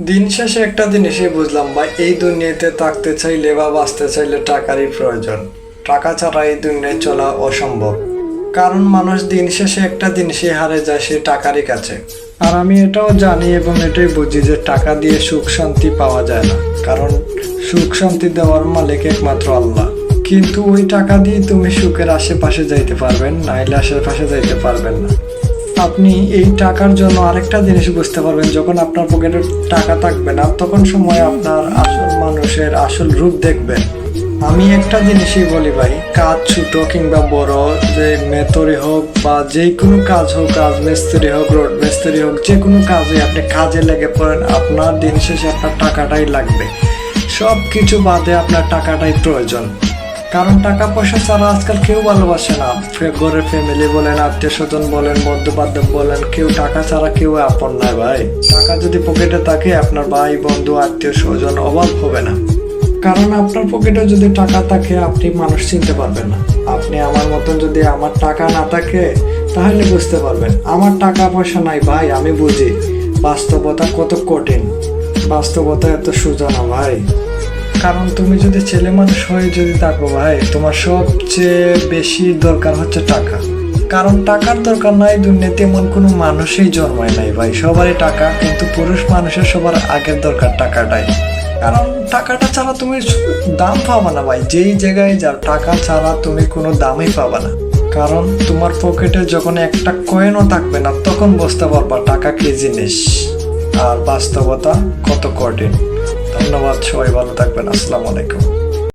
দিন শেষে একটা জিনিসই বুঝলাম ভাই, এই দুনিয়াতে থাকতে চাইলে বা বাঁচতে চাইলে টাকারই প্রয়োজন। টাকা ছাড়া এই দুনিয়ায় চলা অসম্ভব। কারণ মানুষ দিন শেষে একটা জিনিসই হারে যায়, সে টাকারই কাছে। আর আমি এটাও জানি এবং এটাই বুঝি যে টাকা দিয়ে সুখ শান্তি পাওয়া যায় না। কারণ সুখ শান্তি দেওয়ার মালিক একমাত্র আল্লাহ। কিন্তু ওই টাকা দিয়ে তুমি সুখের আশেপাশে যাইতে পারবেন, নাইলে আশেপাশে যাইতে পারবেন না। আপনি এই টাকার জন্য আরেকটা জিনিস বুঝতে পারবেন, যখন আপনার পকেটে টাকা থাকবে না তখন সময় আপনার আসল মানুষের আসল রূপ দেখবেন। আমি একটা জিনিসই বলি ভাই, কাজ ছোট কিংবা বড়, যে মেতরি হোক বা যে কোনো কাজ হোক, রাজমিস্ত্রি হোক, রোড মিস্ত্রি হোক, যে কোনো কাজে আপনি কাজে লেগে পড়েন, আপনার দিন শেষে আপনার টাকাটাই লাগবে। সব কিছু বাদে আপনার টাকাটাই প্রয়োজন। কারণ টাকা পয়সা ছাড়া আজকাল কেউ ভালোবাসে না। ঘরের ফ্যামিলি বলেন, আত্মীয় স্বজন বলেন, বন্ধু বান্ধব বলেন, কেউ টাকা ছাড়া কেউ আপন নয় ভাই। টাকা যদি পকেটে থাকে, আপনার ভাই বন্ধু আত্মীয় স্বজন অভাব হবে না। কারণ আপনার পকেটে যদি টাকা থাকে, আপনি মানুষ চিনতে পারবেন না। আপনি আমার মতন যদি আমার টাকা না থাকে, তাহলে বুঝতে পারবেন আমার টাকা পয়সা নাই ভাই। আমি বুঝি বাস্তবতা কত কঠিন, বাস্তবতা এত সোজা না ভাই। কারণ তুমি যদি ছেলে মানুষ হয়ে যদি থাকো ভাই, তোমার সবচেয়ে বেশি দরকার হচ্ছে টাকা। কারণ টাকার দরকার নাই দুনিয়াতে এমন কোনো মানুষই জন্মায় নাই ভাই, সবারই টাকা। কিন্তু পুরুষ মানুষের সবার আগের দরকার টাকাটাই। কারণ টাকাটা ছাড়া তুমি দাম পাবা না ভাই, যেই জায়গায় যাও টাকা ছাড়া তুমি কোনো দামই পাবা না। কারণ তোমার পকেটে যখন একটা কয়েনও থাকবে না, তখন বুঝতে পারবা টাকা কি জিনিস আর বাস্তবতা কত কঠিন। ধন্যবাদ, সবাই ভালো থাকবেন। আসসালামু আলাইকুম।